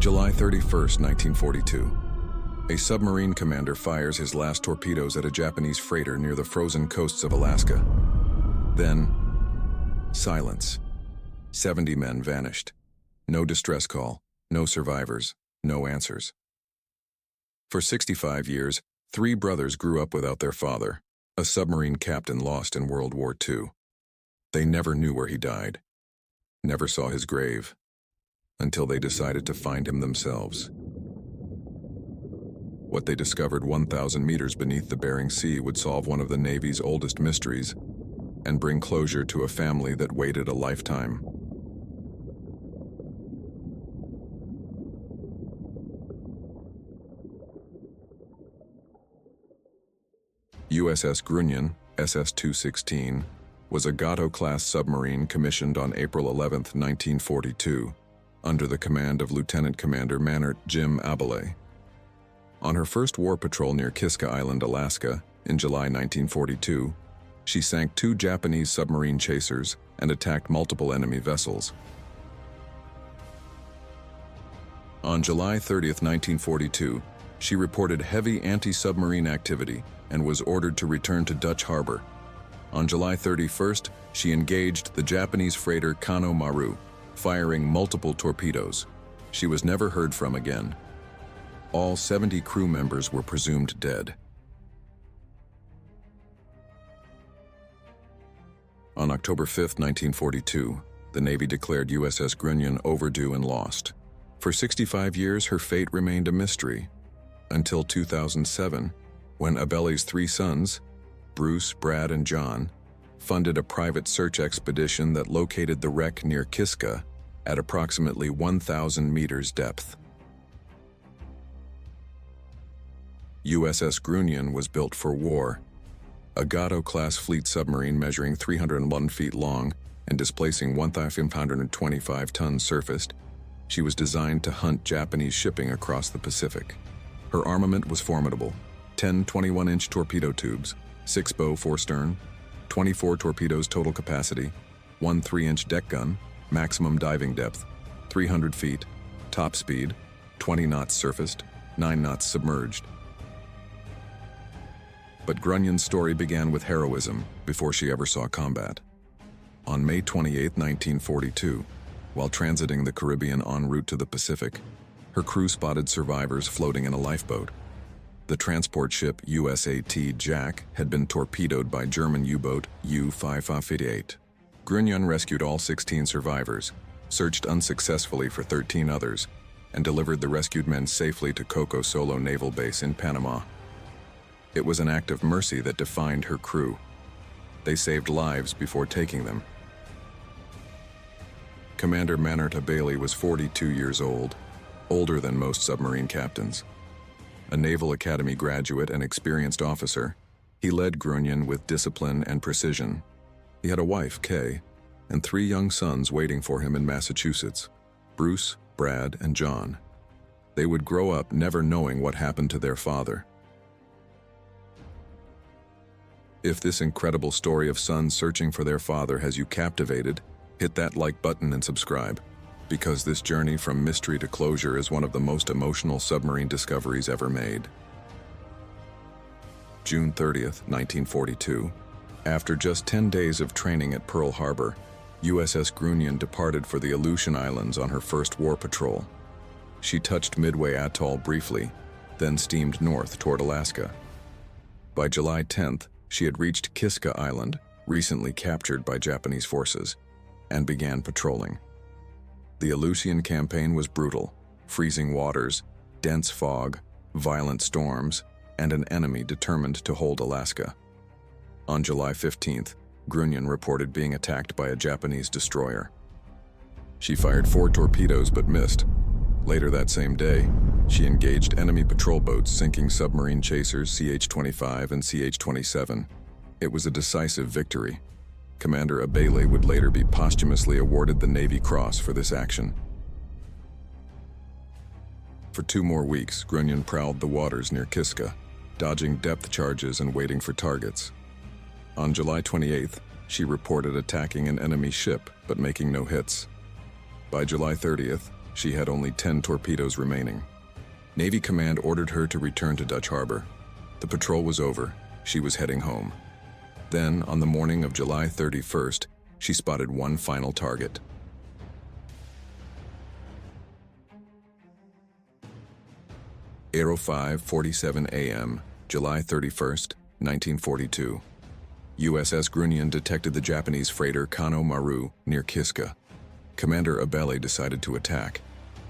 July 31, 1942. A submarine commander fires his last torpedoes at a Japanese freighter near the frozen coasts of Alaska. Then, silence. 70 men vanished. No distress call, no survivors, no answers. For 65 years, 3 brothers grew up without their father, a submarine captain lost in World War II. They never knew where he died, never saw his grave, until they decided to find him themselves. What they discovered 1,000 meters beneath the Bering Sea would solve one of the Navy's oldest mysteries and bring closure to a family that waited a lifetime. USS Grunion, SS-216, was a Gato-class submarine commissioned on April 11, 1942, under the command of Lieutenant Commander Mannert Abele. On her first war patrol near Kiska Island, Alaska, in July 1942, she sank 2 Japanese submarine chasers and attacked multiple enemy vessels. On July 30, 1942, she reported heavy anti-submarine activity and was ordered to return to Dutch Harbor. On July 31st, she engaged the Japanese freighter Kano Maru, firing multiple torpedoes. She was never heard from again. All 70 crew members were presumed dead. On October 5, 1942, the Navy declared USS Grunion overdue and lost. For 65 years, her fate remained a mystery, until 2007, when Abele's 3 sons, Bruce, Brad, and John, funded a private search expedition that located the wreck near Kiska at approximately 1,000 meters depth. USS Grunion was built for war. A Gato-class fleet submarine measuring 301 feet long and displacing 1,525 tons surfaced, she was designed to hunt Japanese shipping across the Pacific. Her armament was formidable: 10 21-inch torpedo tubes, 6 bow 4 stern, 24 torpedoes total capacity, 1 3-inch deck gun, maximum diving depth, 300 feet, top speed, 20 knots surfaced, 9 knots submerged. But Grunion's story began with heroism before she ever saw combat. On May 28, 1942, while transiting the Caribbean en route to the Pacific, her crew spotted survivors floating in a lifeboat. The transport ship USAT Jack had been torpedoed by German U-boat U-558. Grunion rescued all 16 survivors, searched unsuccessfully for 13 others, and delivered the rescued men safely to Coco Solo Naval Base in Panama. It was an act of mercy that defined her crew. They saved lives before taking them. Commander Mannert Abele was 42 years old, older than most submarine captains. A Naval Academy graduate and experienced officer, he led Grunion with discipline and precision. He had a wife, Kay, and 3 young sons waiting for him in Massachusetts: Bruce, Brad, and John. They would grow up never knowing what happened to their father. If this incredible story of sons searching for their father has you captivated, hit that like button and subscribe, because this journey from mystery to closure is one of the most emotional submarine discoveries ever made. June 30th, 1942. After just 10 days of training at Pearl Harbor, USS Grunion departed for the Aleutian Islands on her first war patrol. She touched Midway Atoll briefly, then steamed north toward Alaska. By July 10th, she had reached Kiska Island, recently captured by Japanese forces, and began patrolling. The Aleutian campaign was brutal: freezing waters, dense fog, violent storms, and an enemy determined to hold Alaska. On July 15th, Grunion reported being attacked by a Japanese destroyer. She fired 4 torpedoes but missed. Later that same day, she engaged enemy patrol boats sinking submarine chasers CH-25 and CH-27. It was a decisive victory. Commander Abele would later be posthumously awarded the Navy Cross for this action. For 2 more weeks, Grunion prowled the waters near Kiska, dodging depth charges and waiting for targets. On July 28th, she reported attacking an enemy ship but making no hits. By July 30th, She had only 10 torpedoes remaining. Navy Command ordered her to return to Dutch Harbor. The patrol was over. She was heading home. Then, on the morning of July 31st, she spotted one final target. Aero 5:47 a.m., July 31st, 1942. USS Grunion detected the Japanese freighter Kano Maru near Kiska. Commander Abele decided to attack.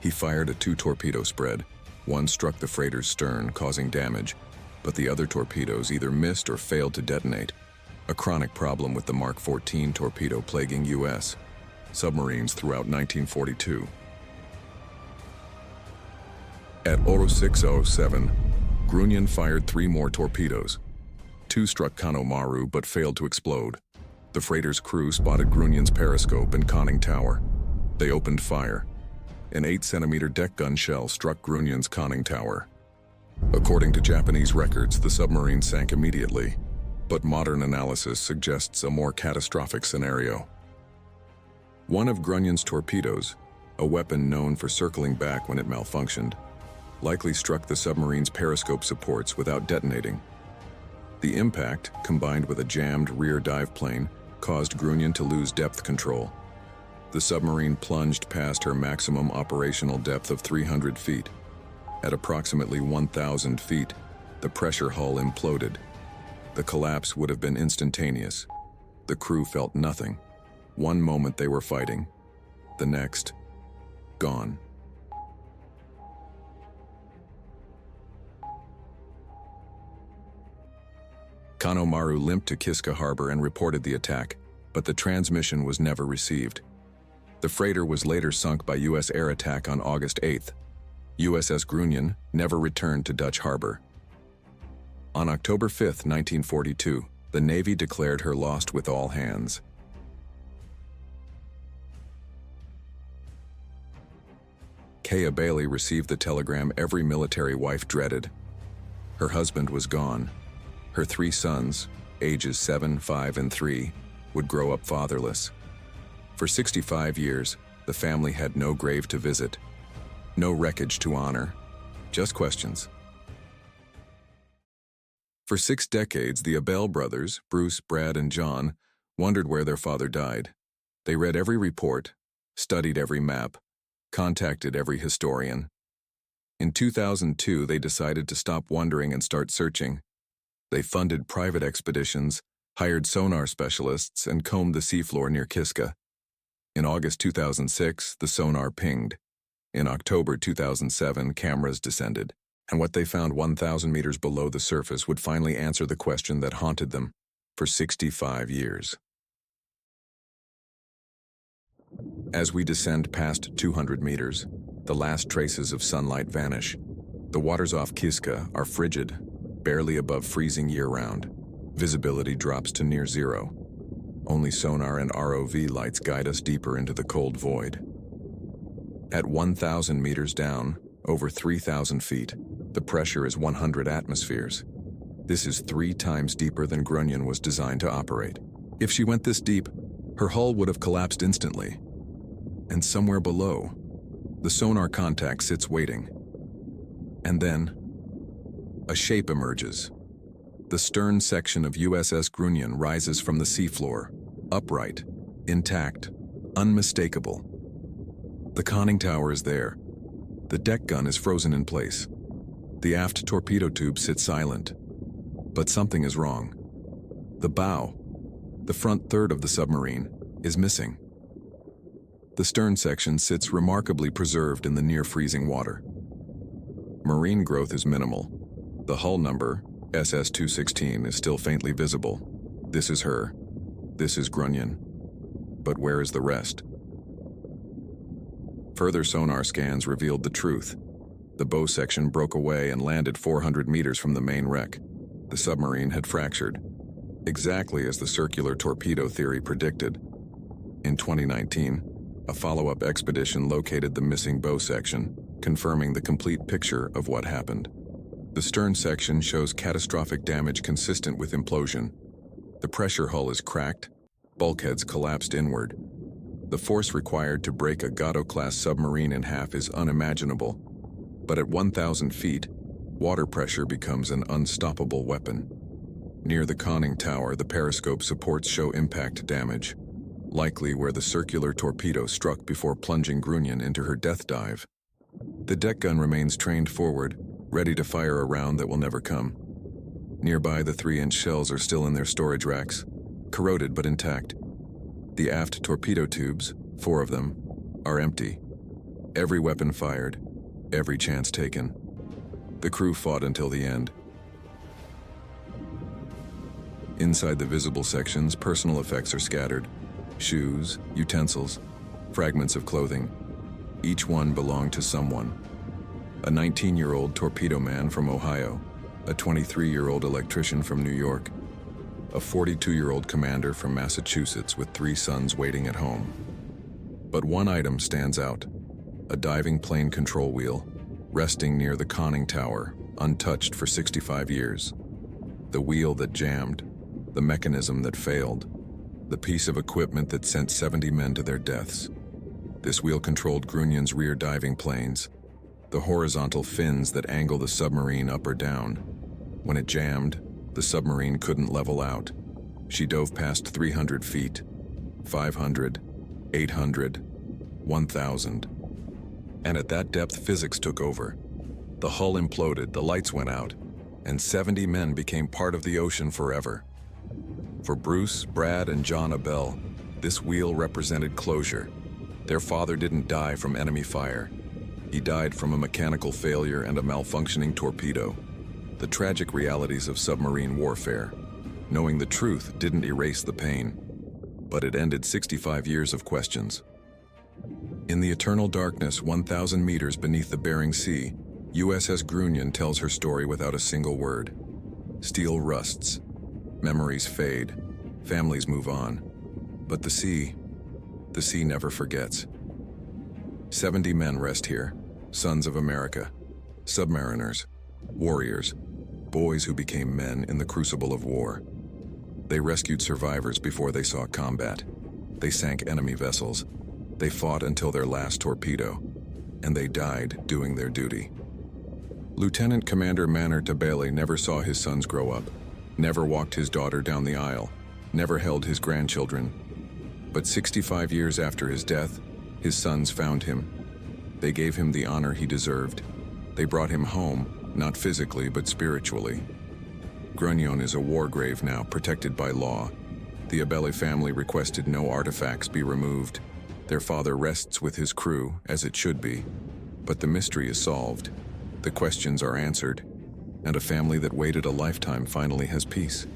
He fired a 2-torpedo spread. One struck the freighter's stern, causing damage, but the other torpedoes either missed or failed to detonate, a chronic problem with the Mark 14 torpedo plaguing U.S. submarines throughout 1942. At 06:07, Grunion fired 3 more torpedoes. 2 struck Kano Maru but failed to explode. The freighter's crew spotted Grunion's periscope and conning tower. They opened fire. An 8-centimeter deck gun shell struck Grunion's conning tower. According to Japanese records, the submarine sank immediately, but modern analysis suggests a more catastrophic scenario. One of Grunion's torpedoes, a weapon known for circling back when it malfunctioned, likely struck the submarine's periscope supports without detonating. The impact, combined with a jammed rear dive plane, caused Grunion to lose depth control. The submarine plunged past her maximum operational depth of 300 feet. At approximately 1,000 feet, the pressure hull imploded. The collapse would have been instantaneous. The crew felt nothing. One moment they were fighting, the next, gone. Kano Maru limped to Kiska Harbor and reported the attack, but the transmission was never received. The freighter was later sunk by U.S. air attack on August 8th. USS Grunion never returned to Dutch Harbor. On October 5, 1942, the Navy declared her lost with all hands. Abele received the telegram every military wife dreaded. Her husband was gone. Her 3 sons, ages 7, 5, and 3, would grow up fatherless. For 65 years, the family had no grave to visit, no wreckage to honor, just questions. For 6 decades, the Abele brothers, Bruce, Brad, and John, wondered where their father died. They read every report, studied every map, contacted every historian. In 2002, they decided to stop wondering and start searching. They funded private expeditions, hired sonar specialists, and combed the seafloor near Kiska. In August 2006, the sonar pinged. In October 2007, cameras descended, and what they found 1,000 meters below the surface would finally answer the question that haunted them for 65 years. As we descend past 200 meters, the last traces of sunlight vanish. The waters off Kiska are frigid, barely above freezing year-round. Visibility drops to near zero. Only sonar and ROV lights guide us deeper into the cold void. At 1,000 meters down, over 3,000 feet, the pressure is 100 atmospheres. This is 3 times deeper than Grunion was designed to operate. If she went this deep, her hull would have collapsed instantly. And somewhere below, the sonar contact sits waiting. And then, a shape emerges. The stern section of USS Grunion rises from the seafloor, upright, intact, unmistakable. The conning tower is there. The deck gun is frozen in place. The aft torpedo tube sits silent. But something is wrong. The bow, the front third of the submarine, is missing. The stern section sits remarkably preserved in the near-freezing water. Marine growth is minimal. The hull number, SS-216, is still faintly visible. This is her. This is Grunion. But where is the rest? Further sonar scans revealed the truth. The bow section broke away and landed 400 meters from the main wreck. The submarine had fractured, exactly as the circular torpedo theory predicted. In 2019, a follow-up expedition located the missing bow section, confirming the complete picture of what happened. The stern section shows catastrophic damage consistent with implosion. The pressure hull is cracked, bulkheads collapsed inward. The force required to break a Gato-class submarine in half is unimaginable, but at 1,000 feet, water pressure becomes an unstoppable weapon. Near the conning tower, the periscope supports show impact damage, likely where the circular torpedo struck before plunging Grunion into her death dive. The deck gun remains trained forward, ready to fire a round that will never come. Nearby, the 3-inch shells are still in their storage racks, corroded but intact. The aft torpedo tubes, 4 of them, are empty. Every weapon fired, every chance taken. The crew fought until the end. Inside the visible sections, personal effects are scattered. Shoes, utensils, fragments of clothing. Each one belonged to someone. A 19-year-old torpedo man from Ohio, a 23-year-old electrician from New York, a 42-year-old commander from Massachusetts with 3 sons waiting at home. But one item stands out: a diving plane control wheel, resting near the conning tower, untouched for 65 years. The wheel that jammed, the mechanism that failed, the piece of equipment that sent 70 men to their deaths. This wheel controlled Grunion's rear diving planes, the horizontal fins that angle the submarine up or down. When it jammed, the submarine couldn't level out. She dove past 300 feet, 500, 800, 1,000. And at that depth, physics took over. The hull imploded, the lights went out, and 70 men became part of the ocean forever. For Bruce, Brad, and John Abele, this wheel represented closure. Their father didn't die from enemy fire. He died from a mechanical failure and a malfunctioning torpedo. The tragic realities of submarine warfare. Knowing the truth didn't erase the pain, but it ended 65 years of questions. In the eternal darkness 1,000 meters beneath the Bering Sea, USS Grunion tells her story without a single word. Steel rusts. Memories fade. Families move on. But the sea never forgets. 70 men rest here, sons of America, submariners, warriors, boys who became men in the crucible of war. They rescued survivors before they saw combat. They sank enemy vessels. They fought until their last torpedo, and they died doing their duty. Lieutenant Commander Mannert Abele never saw his sons grow up, never walked his daughter down the aisle, never held his grandchildren. But 65 years after his death, his sons found him. They gave him the honor he deserved. They brought him home, not physically but spiritually. Grunion is a war grave now, protected by law. The Abele family requested no artifacts be removed. Their father rests with his crew, as it should be. But the mystery is solved. The questions are answered, and a family that waited a lifetime finally has peace.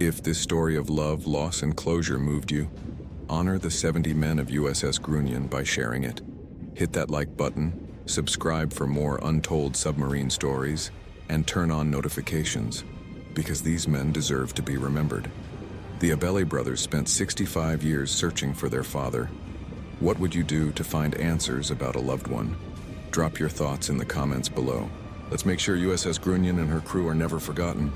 If this story of love, loss, and closure moved you, honor the 70 men of USS Grunion by sharing it. Hit that like button, subscribe for more untold submarine stories, and turn on notifications, because these men deserve to be remembered. The Abele brothers spent 65 years searching for their father. What would you do to find answers about a loved one? Drop your thoughts in the comments below. Let's make sure USS Grunion and her crew are never forgotten.